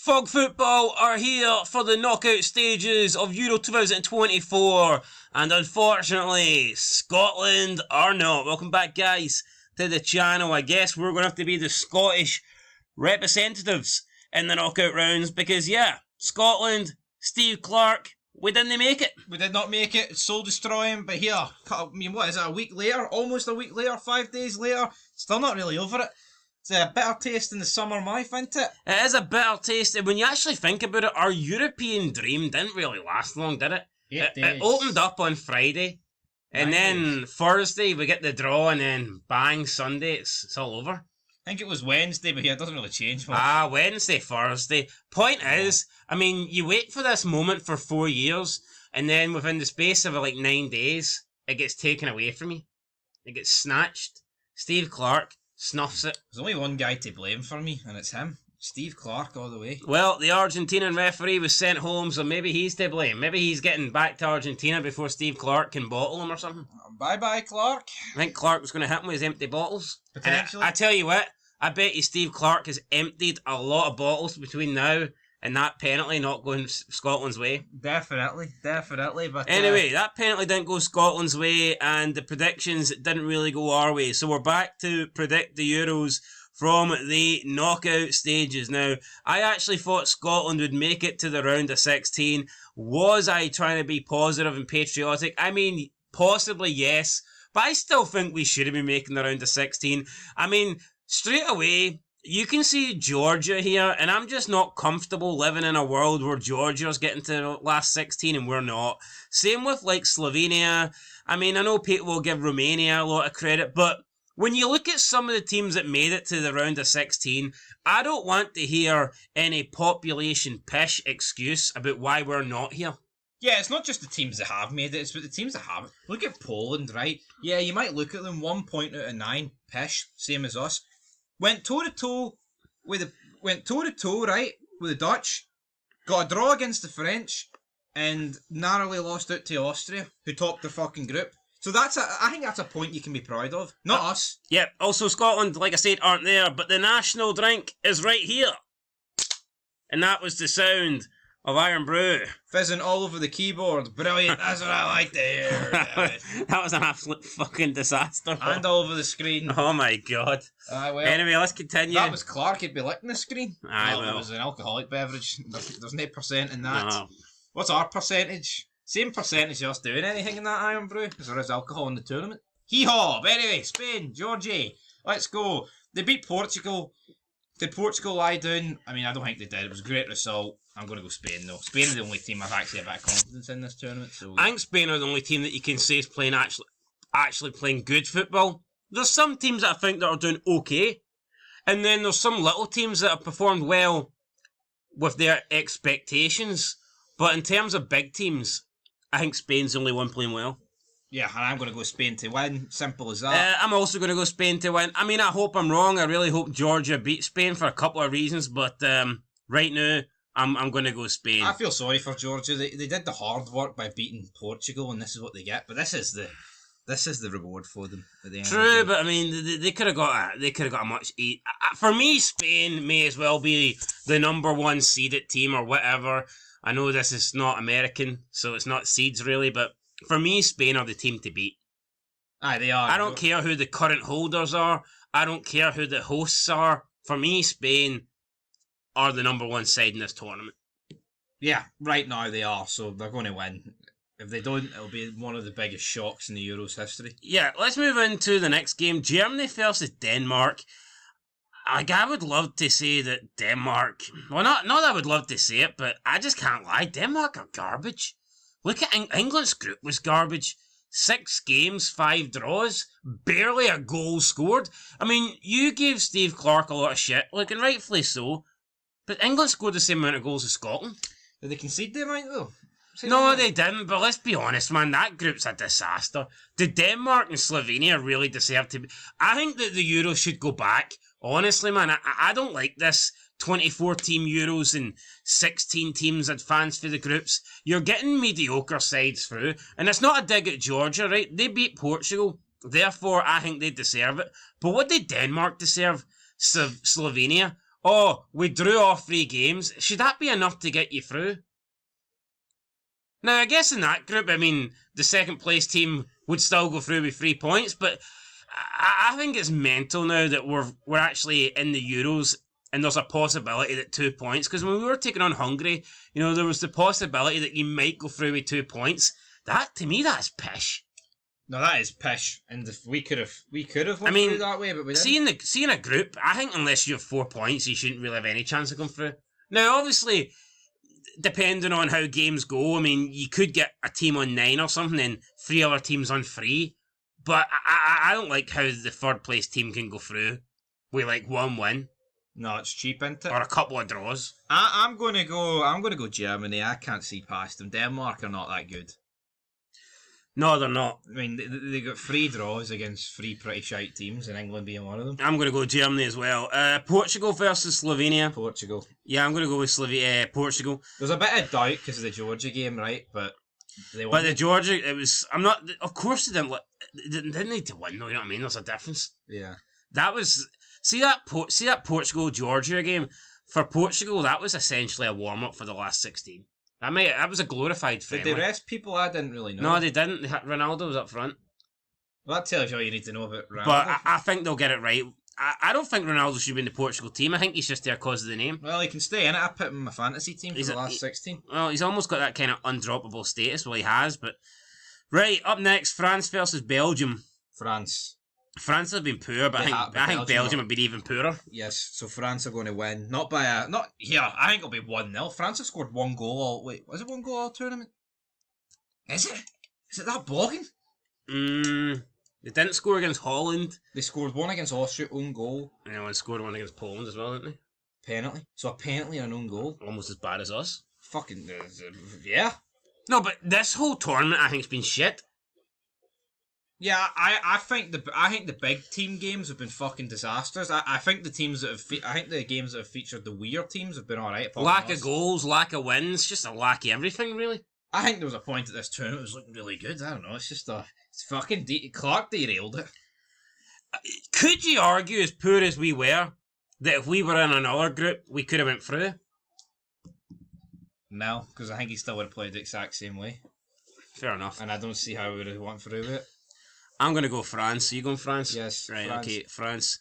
Fog Football are here for the knockout stages of Euro 2024, and unfortunately, Scotland are not. Welcome back, guys, to the channel. I guess we're going to have to be the Scottish representatives in the knockout rounds because, yeah, Scotland, Steve Clarke, we didn't make it. We did not make it. Soul destroying, but here, I mean, what is it, a week later? Almost a week later, 5 days later, still not really over it. It's a bitter taste in the summer mouth, isn't it? It is a bitter taste, and when you actually think about it, our European dream didn't really last long, did it? It opened up on Friday, and then Thursday we get the draw, and then bang, Sunday, it's all over. I think it was Wednesday, but yeah, it doesn't really change much. Wednesday, Thursday. Point is, I mean, you wait for this moment for 4 years, and then within the space of like 9 days, it gets taken away from you. It gets snatched. Steve Clarke snuffs it. There's only one guy to blame for me, and it's him. Steve Clarke all the way. Well, the Argentinian referee was sent home, so maybe he's to blame. Maybe he's getting back to Argentina before Steve Clarke can bottle him or something. Bye-bye, Clarke. I think Clarke was going to hit him with his empty bottles. Potentially. I tell you what, I bet you Steve Clarke has emptied a lot of bottles between now and that penalty not going Scotland's way. Definitely. But anyway, that penalty didn't go Scotland's way, and the predictions didn't really go our way. So we're back to predict the Euros from the knockout stages. Now, I actually thought Scotland would make it to the round of 16. Was I trying to be positive and patriotic? I mean, possibly yes, but I still think we should have been making the round of 16. I mean, straight away, you can see Georgia here, and I'm just not comfortable living in a world where Georgia's getting to the last 16 and we're not. Same with like Slovenia. I mean, I know people will give Romania a lot of credit, but when you look at some of the teams that made it to the round of 16, I don't want to hear any population pish excuse about why we're not here. Yeah, it's not just the teams that have made it, it's the teams that haven't. Look at Poland, right? Yeah, you might look at them 1 point out of 9, pish, same as us. Went toe to toe, right, with the Dutch, got a draw against the French, and narrowly lost out to Austria, who topped the fucking group. So I think that's a point you can be proud of. Not us. Yep, also Scotland, like I said, aren't there, but the national drink is right here. And that was the sound of Iron Brew. Fizzing all over the keyboard. Brilliant, that's what I like to hear. That was an absolute fucking disaster. And all over the screen. Oh my god. Well, anyway, let's continue. That was Clarke, he'd be licking the screen. Well. It was an alcoholic beverage. There's no percent in that. No. What's our percentage? Same percentage of us doing anything in that Iron Brew, because there is alcohol in the tournament. Hee-haw! But anyway, Spain, Georgie, let's go. They beat Portugal. Did Portugal lie down? I mean, I don't think they did. It was a great result. I'm going to go Spain, though. Spain are the only team I've actually had a bit of confidence in this tournament. So I think Spain are the only team that you can say is playing actually playing good football. There's some teams that I think that are doing okay, and then there's some little teams that have performed well with their expectations. But in terms of big teams, I think Spain's the only one playing well. Yeah, and I'm going to go Spain to win. Simple as that. I'm also going to go Spain to win. I mean, I hope I'm wrong. I really hope Georgia beats Spain for a couple of reasons. But right now, I'm going to go Spain. I feel sorry for Georgia. They did the hard work by beating Portugal, and this is what they get. But this is the reward for them at the end. True, but I mean, they could have got a much. For me, Spain may as well be the number one seeded team or whatever. I know this is not American, so it's not seeds really, but for me, Spain are the team to beat. Aye, they are. I don't care who the current holders are. I don't care who the hosts are. For me, Spain are the number one side in this tournament. Yeah, right now they are, so they're going to win. If they don't, it'll be one of the biggest shocks in the Euros history. Yeah, let's move into the next game. Germany versus Denmark. Like, I would love to say that Denmark... Well, not that I would love to say it, but I just can't lie. Denmark are garbage. Look at England's group was garbage. 6 games, 5 draws, barely a goal scored. I mean, you gave Steve Clarke a lot of shit, like, and rightfully so, but England scored the same amount of goals as Scotland. Did they concede the amount, though? No, they didn't, but let's be honest, man, that group's a disaster. Did Denmark and Slovenia really deserve to be... I think that the Euros should go back. Honestly, man, I don't like this 24-team Euros and 16 teams advance for the groups. You're getting mediocre sides through, and it's not a dig at Georgia, right? They beat Portugal, therefore I think they deserve it. But what did Denmark deserve? Slovenia? oh, we drew all 3 games. Should that be enough to get you through? Now, I guess in that group, I mean, the second place team would still go through with 3 points, but I think it's mental now that we're actually in the Euros and there's a possibility that 2 points, because when we were taking on Hungary, you know, there was the possibility that you might go through with 2 points. That, to me, that's pish. No, that is pish, and if we could have went through that way, but we didn't. Seeing a group, I think unless you have 4 points, you shouldn't really have any chance of going through. Now, obviously, depending on how games go, I mean, you could get a team on 9 or something and 3 other teams on 3. But I don't like how the third place team can go through with like 1 win. No, it's cheap, isn't it? Or a couple of draws. I'm gonna go Germany. I can't see past them. Denmark are not that good. No, they're not. I mean, they got 3 draws against 3 pretty shite teams, and England being one of them. I'm going to go Germany as well. Portugal versus Slovenia. Portugal. Yeah, I'm going to go with Portugal. There's a bit of doubt because of the Georgia game, right? But the Georgia, it was. I'm not. Of course, they didn't need to win, though. You know what I mean? There's a difference. Yeah. That was. See that Portugal Georgia game for Portugal. That was essentially a warm up for the last 16. That was a glorified friendly. Did they rest people? I didn't really know. No, they didn't. Ronaldo was up front. Well, that tells you all you need to know about Ronaldo. But I think they'll get it right. I don't think Ronaldo should be in the Portugal team. I think he's just there because of the name. Well, he can stay in it. I put him in my fantasy team for the last 16. Well, he's almost got that kind of undroppable status. Well, he has, but... Right, up next, France versus Belgium. France have been poor, but I think Belgium have been even poorer. Yes, so France are going to win. I think it'll be 1-0. France have scored 1 goal wait, was it 1 goal all tournament? Is it? Is it that bogging? They didn't score against Holland. They scored 1 against Austria, own goal. Yeah, and scored 1 against Poland as well, didn't they? Penalty. So a penalty and an own goal. Almost as bad as us. Fucking, yeah. No, but this whole tournament I think's been shit. Yeah, I think the big team games have been fucking disasters. I think the teams that the games that have featured the weird teams have been alright. Lack of goals, lack of wins, just a lack of everything, really. I think there was a point at this tournament that was looking really good. I don't know. It's just it's fucking Clark derailed it. Could you argue, as poor as we were, that if we were in another group, we could have went through? No, because I think he still would have played the exact same way. Fair enough. And I don't see how we would have went through it. I'm going to go France. Are you going France? Yes. Right, France. okay, France.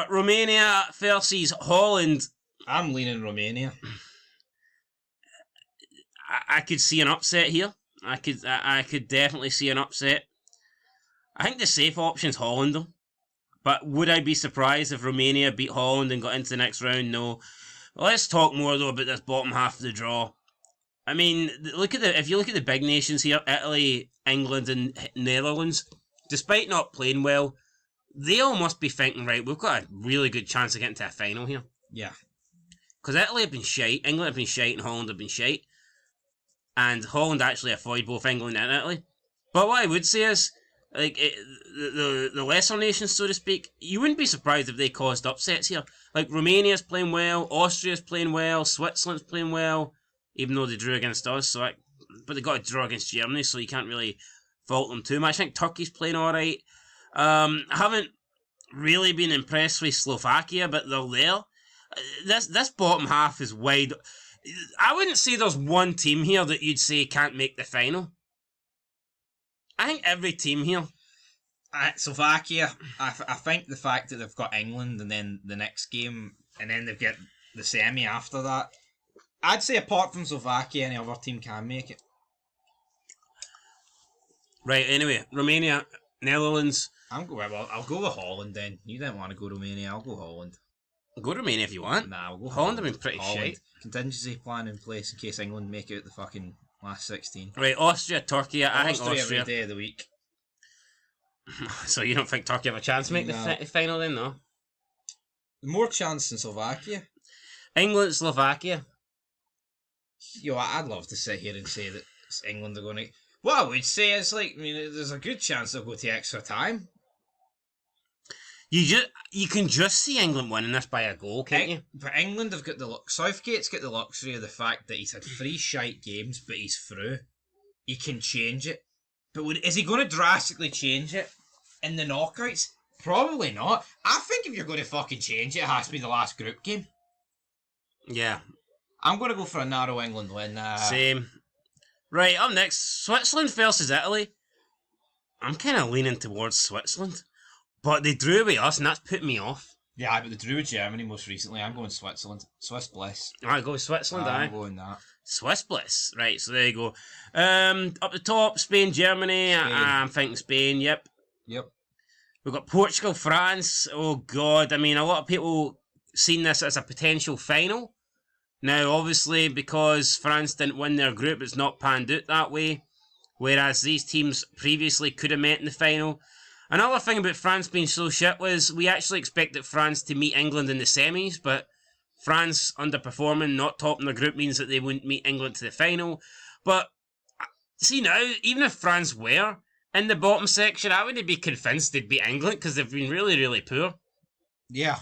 Romania versus Holland. I'm leaning Romania. I could see an upset here. I could definitely see an upset. I think the safe option's Holland, though. But would I be surprised if Romania beat Holland and got into the next round? No. Well, let's talk more, though, about this bottom half of the draw. I mean, if you look at the big nations here, Italy, England and Netherlands, despite not playing well, they all must be thinking, right, we've got a really good chance of getting to a final here. Yeah. Because Italy have been shite, England have been shite, and Holland have been shite. And Holland actually avoid both England and Italy. But what I would say is, like, the lesser nations, so to speak, you wouldn't be surprised if they caused upsets here. Like, Romania's playing well, Austria's playing well, Switzerland's playing well, even though they drew against us, but they got a draw against Germany, so you can't really fault them too much. I think Turkey's playing alright. I haven't really been impressed with Slovakia, but they're there. This bottom half is wide. I wouldn't say there's one team here that you'd say can't make the final. I think every team here. Slovakia, I think the fact that they've got England and then the next game, and then they've got the semi after that, I'd say apart from Slovakia, any other team can make it. Right, anyway, Romania, Netherlands. I'll go with Holland then. You didn't want to go Romania, I'll go Holland. Go Romania if you want. Nah, I'll go Holland have been pretty shite. Contingency plan in place in case England make it the fucking last 16. Right, Austria, Turkey. I think Austria every day of the week. So you don't think Turkey have a chance to make the final then, no? More chance than Slovakia. England, Slovakia. I'd love to sit here and say that England are going to... What I would say is, there's a good chance they'll go to extra time. You can just see England winning this by a goal, can't you? But England have got Southgate's got the luxury of the fact that he's had 3 shite games, but he's through. He can change it. But is he going to drastically change it in the knockouts? Probably not. I think if you're going to fucking change it, it has to be the last group game. Yeah, I'm going to go for a narrow England win. same. Right, up next, Switzerland versus Italy. I'm kind of leaning towards Switzerland, but they drew with us, and that's put me off. Yeah, but they drew with Germany most recently. I'm going Switzerland. Swiss bliss. Alright, go with Switzerland, I'm going that. Swiss bliss. Right, so there you go. Up the top, Spain, Germany. Spain. I'm thinking Spain, yep. Yep. We've got Portugal, France. Oh, God. I mean, a lot of people seen this as a potential final. Now, obviously, because France didn't win their group, it's not panned out that way. Whereas these teams previously could have met in the final. Another thing about France being so shit was we actually expected France to meet England in the semis, but France underperforming, not topping their group, means that they wouldn't meet England to the final. But, see now, even if France were in the bottom section, I wouldn't be convinced they'd beat England, because they've been really, really poor. Yeah.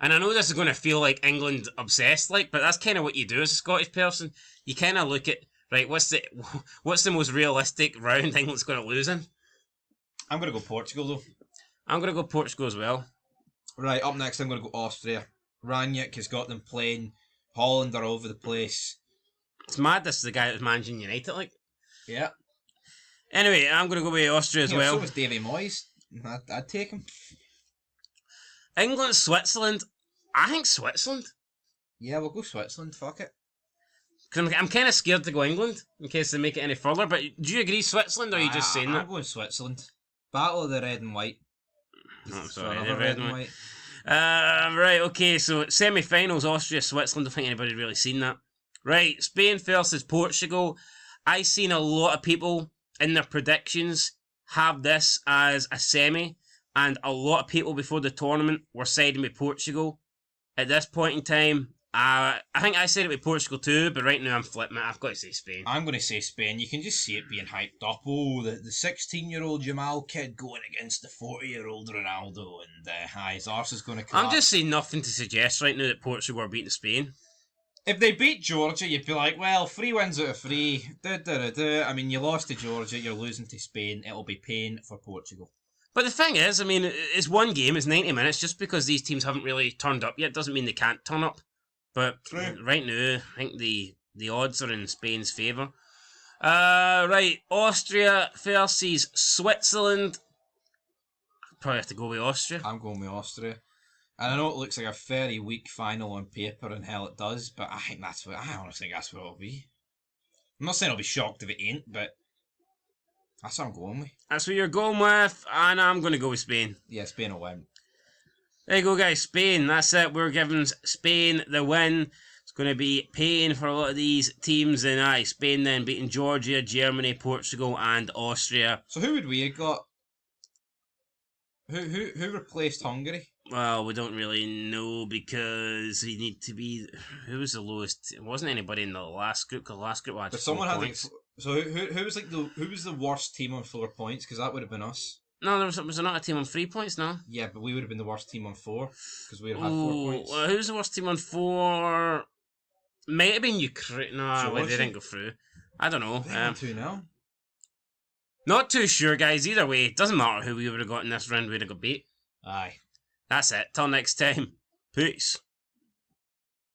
And I know this is going to feel like England obsessed, but that's kind of what you do as a Scottish person. You kind of look at, right, what's the most realistic round England's going to lose in? I'm going to go Portugal, though. I'm going to go Portugal as well. Right, up next I'm going to go Austria. Rangnick has got them playing. Holland are all over the place. It's mad this is the guy that was managing United, Yeah. Anyway, I'm going to go with Austria as well. So was Davy Moyes. I'd take him. England, Switzerland. I think Switzerland. Yeah, we'll go Switzerland. Fuck it. Because I'm kind of scared to go England in case they make it any further. But do you agree Switzerland, or are you just saying I'm that? going Switzerland. Battle of the red and white. Oh, sorry, Another the red and white. Right, okay, so semi-finals, Austria, Switzerland. I don't think anybody really seen that. Right, Spain versus Portugal. I seen a lot of people in their predictions have this as a semi, and a lot of people before the tournament were siding with Portugal. At this point in time, I think I said it with Portugal too, but right now I'm flipping it. I've got to say Spain. I'm going to say Spain. You can just see it being hyped up. Oh, the 16-year-old Jamal kid going against the 40-year-old Ronaldo, and his arse is going to collapse. I'm just saying nothing to suggest right now that Portugal are beating Spain. If they beat Georgia, you'd be like, well, 3 wins out of 3. I mean, you lost to Georgia, you're losing to Spain. It'll be pain for Portugal. But the thing is, I mean, it's one game, it's 90 minutes. Just because these teams haven't really turned up yet doesn't mean they can't turn up. But right now, I think the odds are in Spain's favour. Right, Austria versus Switzerland. Probably have to go with Austria. I'm going with Austria. And I know it looks like a very weak final on paper, and hell it does, but I honestly think that's what it'll be. I'm not saying I'll be shocked if it ain't, but that's what I'm going with. That's what you're going with, and I'm going to go with Spain. Yeah, Spain will win. There you go, guys. Spain. That's it. We're giving Spain the win. It's going to be pain for a lot of these teams. And Spain then beating Georgia, Germany, Portugal, and Austria. So who would we have got? Who replaced Hungary? Well, we don't really know because we need to be. Who was the lowest? It wasn't anybody in the last group. Because the last group had But 4 someone had points. so who was who was the worst team on 4 points? Because that would have been us. No, was there not a team on 3 points? No. Yeah, but we would have been the worst team on 4 because we had 4 points. Who's the worst team on 4? Might have been Ukraine. No, wait, they didn't go through. I don't know. 2-0. Not too sure, guys. Either way, it doesn't matter who we would have got in this round. We'd have got beat. Aye. That's it. Till next time. Peace.